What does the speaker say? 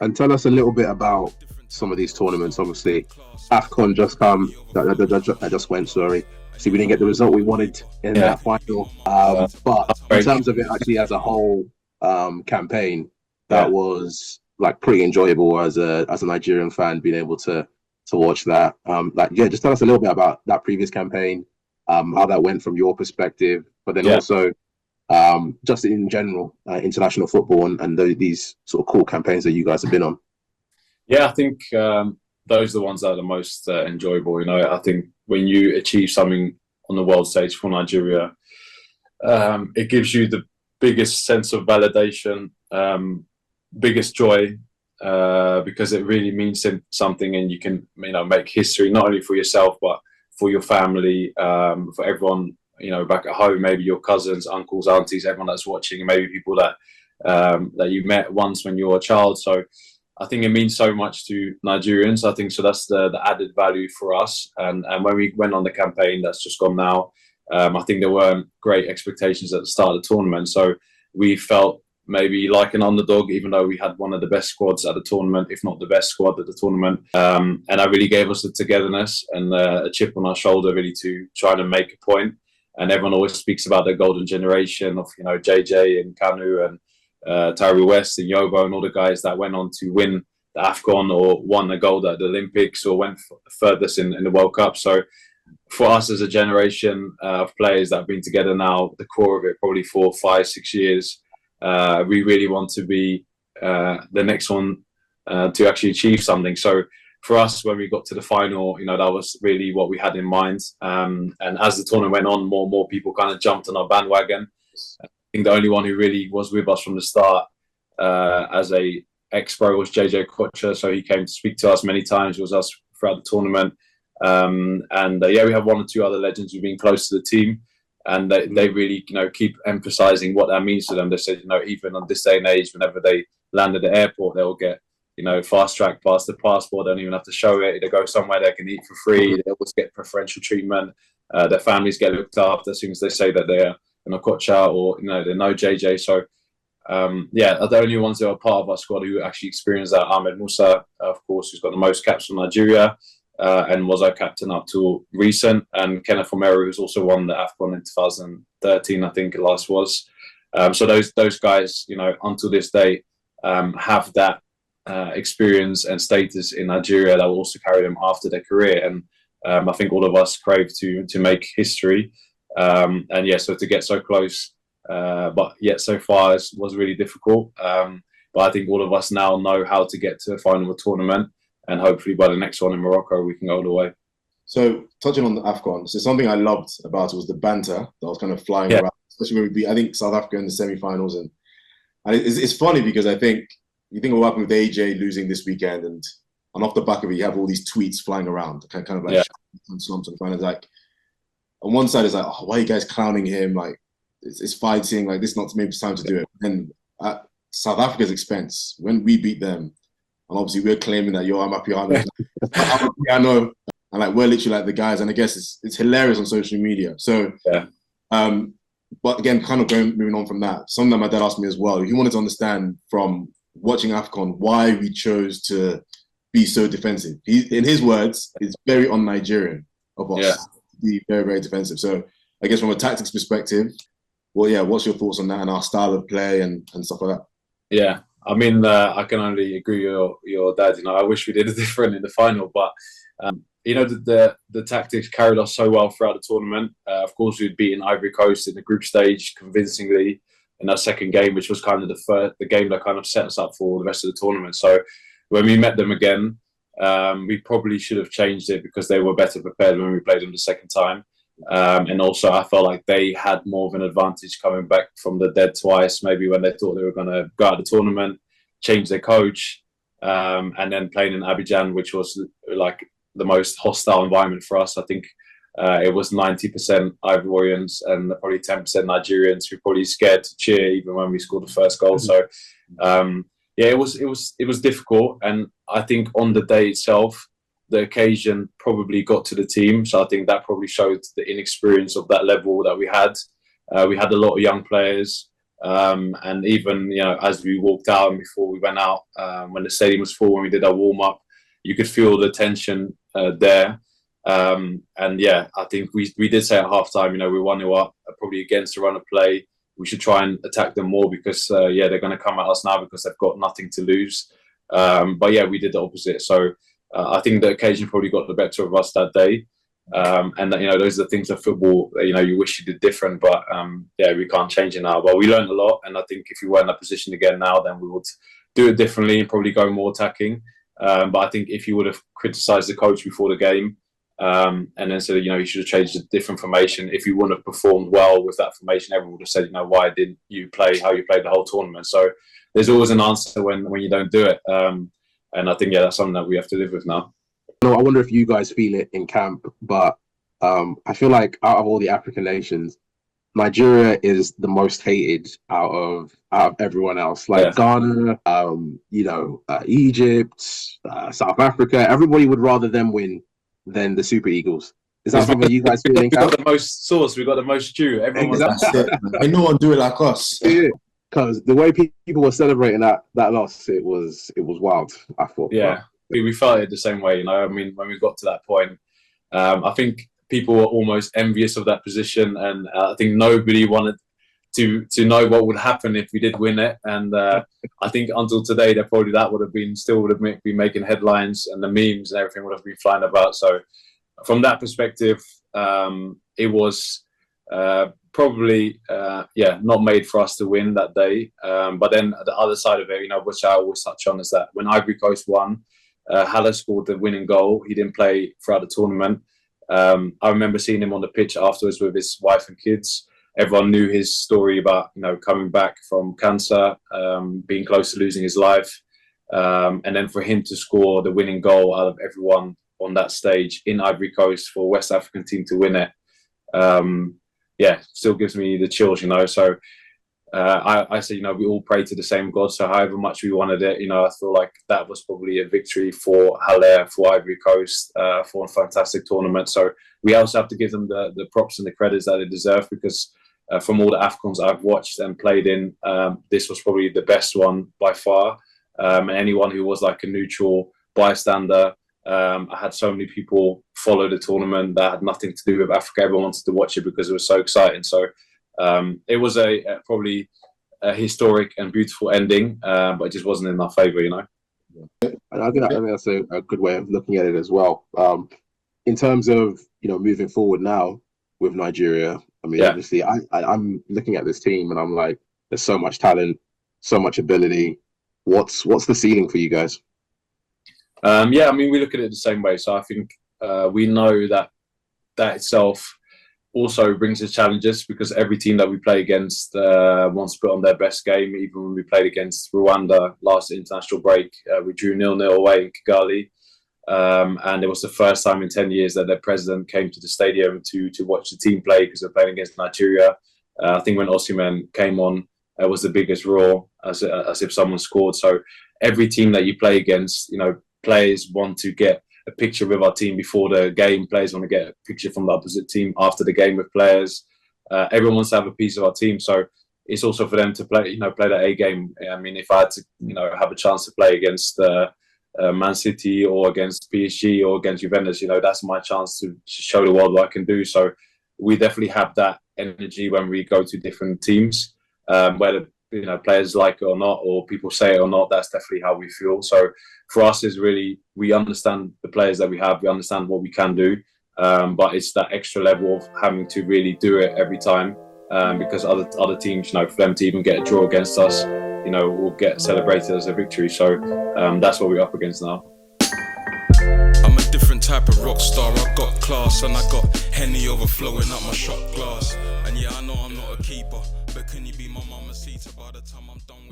And tell us a little bit about some of these tournaments. Obviously, AFCON that just went. Sorry, see, we didn't get the result we wanted in that final. But in terms of it actually as a whole campaign, that was like pretty enjoyable as a Nigerian fan being able to watch that. Just tell us a little bit about that previous campaign, how that went from your perspective, but then also just in general, international football and these sort of cool campaigns that you guys have been on. Yeah, I think those are the ones that are the most enjoyable. You know, I think when you achieve something on the world stage for Nigeria, it gives you the biggest sense of validation, biggest joy, because it really means something, and you can, make history not only for yourself but for your family, for everyone, back at home, maybe your cousins, uncles, aunties, everyone that's watching, and maybe people that you met once when you were a child. So I think it means so much to Nigerians. I think so. That's the added value for us. And when we went on the campaign that's just gone now, I think there weren't great expectations at the start of the tournament. So we felt maybe like an underdog, even though we had one of the best squads at the tournament, if not the best squad at the tournament. And that really gave us the togetherness and a chip on our shoulder, really, to try to make a point. And everyone always speaks about the golden generation of, JJ and Kanu and Tyree West and Yobo and all the guys that went on to win the AFCON or won a gold at the Olympics or went furthest in the World Cup. So for us as a generation of players that have been together now, the core of it, probably 4, 5, 6 years, we really want to be the next one to actually achieve something. So for us, when we got to the final, that was really what we had in mind. And as the tournament went on, more and more people kind of jumped on our bandwagon. I think the only one who really was with us from the start as a ex-pro was JJ Kocha. So he came to speak to us many times. It was us throughout the tournament. We have 1 or 2 other legends who've been close to the team. And they really, keep emphasizing what that means to them. They said, even on this day and age, whenever they land at the airport, they'll get, fast track past the passport. They don't even have to show it. They go somewhere they can eat for free. They always get preferential treatment. Their families get looked after as soon as they say that they're a Kocha or, they know JJ. So, the only ones that are part of our squad who actually experienced that, Ahmed Musa, of course, who's got the most caps for Nigeria. And was our captain up to recent, and Kenneth Omeru, who's also won the AFCON in 2013, I think it last was. So those guys, until this day, have that experience and status in Nigeria that will also carry them after their career. And I think all of us crave to make history. So to get so close, but yet so far was really difficult. But I think all of us now know how to get to a final of a tournament. And hopefully by the next one in Morocco, we can go all the way. So touching on the AFCON, so something I loved about it was the banter that was kind of flying around, especially when we beat, I think, South Africa in the semi-finals. And it's funny because I think you think of what happened with AJ losing this weekend, and off the back of it, you have all these tweets flying around, kind of like slumps and finals. Like on one side, it's like, oh, why are you guys clowning him? Like it's fighting. Like this is not maybe it's time to do it. And at South Africa's expense, when we beat them. And obviously we're claiming that I'm Amapiano. I'm Amapiano. And like we're literally like the guys. And I guess it's hilarious on social media. So but again, kind of moving on from that, something that my dad asked me as well. He wanted to understand from watching AFCON why we chose to be so defensive. In his words, it's very un-Nigerian of us to be very, very defensive. So I guess from a tactics perspective, what's your thoughts on that and our style of play and stuff like that? Yeah. I mean, I can only agree with your dad. I wish we did it different in the final, but the tactics carried us so well throughout the tournament. Of course, we'd beaten Ivory Coast in the group stage convincingly in our second game, which was kind of the game that kind of set us up for the rest of the tournament. So when we met them again, we probably should have changed it because they were better prepared when we played them the second time. And also, I felt like they had more of an advantage coming back from the dead twice, maybe when they thought they were going to go out of the tournament, change their coach, and then playing in Abidjan, which was like the most hostile environment for us. I think it was 90% Ivorians and probably 10% Nigerians who were probably scared to cheer even when we scored the first goal. So, it was difficult. And I think on the day itself, the occasion probably got to the team. So I think that probably showed the inexperience of that level that we had. We had a lot of young players. And even, as we walked out and before we went out, when the stadium was full, when we did our warm up, you could feel the tension there. And yeah, I think we did say at halftime, we're 1-0 up, probably against the run of play. We should try and attack them more because, they're going to come at us now because they've got nothing to lose. But yeah, we did the opposite. So I think the occasion probably got the better of us that day. And those are the things of football that, you wish you did different, but we can't change it now. But we learned a lot, and I think if we were in that position again now, then we would do it differently and probably go more attacking. But I think if you would have criticised the coach before the game, and then said, you should have changed a different formation. If you wouldn't have performed well with that formation, everyone would have said, why didn't you play how you played the whole tournament? So there's always an answer when you don't do it. And I think, that's something that we have to live with now. I wonder if you guys feel it in camp, but I feel like out of all the African nations, Nigeria is the most hated out of everyone else. Like Ghana, Egypt, South Africa, everybody would rather them win than the Super Eagles. Is that something you guys feel in camp? We got the most sauce, we got the most stew. Everyone Ain't no one do it like us. Because the way people were celebrating that loss, it was wild, I thought. Yeah, we felt it the same way, I mean, when we got to that point, I think people were almost envious of that position, and I think nobody wanted to know what would happen if we did win it. And I think until today, that would have been making headlines, and the memes and everything would have been flying about. So from that perspective, it was probably not made for us to win that day. But then the other side of it, which I always touch on, is that when Ivory Coast won, Haller scored the winning goal. He didn't play throughout the tournament. I remember seeing him on the pitch afterwards with his wife and kids. Everyone knew his story about, coming back from cancer, being close to losing his life. And then for him to score the winning goal out of everyone on that stage in Ivory Coast for a West African team to win it, still gives me the chills, So I say, we all pray to the same God. So however much we wanted it, I feel like that was probably a victory for Haller, for Ivory Coast, for a fantastic tournament. So we also have to give them the props and the credits that they deserve, because from all the AFCONs I've watched and played in, this was probably the best one by far. And anyone who was like a neutral bystander, I had so many people follow the tournament that had nothing to do with Africa. Everyone wanted to watch it because it was so exciting. So it was probably a historic and beautiful ending, but it just wasn't in our favour, And I think that's a good way of looking at it as well. In terms of moving forward now with Nigeria, I mean, obviously, I'm looking at this team and I'm like, there's so much talent, so much ability. What's the ceiling for you guys? I mean, we look at it the same way. So I think we know that itself also brings us challenges, because every team that we play against wants to put on their best game. Even when we played against Rwanda last international break, we drew 0-0 away in Kigali. And it was the first time in 10 years that their president came to the stadium to watch the team play, because they're playing against Nigeria. I think when Osimhen came on, it was the biggest roar, as if someone scored. So every team that you play against, players want to get a picture with our team before the game. Players want to get a picture from the opposite team after the game with players. Everyone wants to have a piece of our team. So it's also for them to play that A game. I mean, if I had to, have a chance to play against Man City or against PSG or against Juventus, that's my chance to show the world what I can do. So we definitely have that energy when we go to different teams, whether players like it or not, or people say it or not. That's definitely how we feel. So for us, is really, we understand the players that we have, we understand what we can do, but it's that extra level of having to really do it every time, because other teams, for them to even get a draw against us, will get celebrated as a victory. So that's what we're up against now. I'm a different type of rock star. I got class and I got Henny overflowing up my shot glass. And yeah, I know I'm not a keeper, but can you be my mama seater by the time I'm done with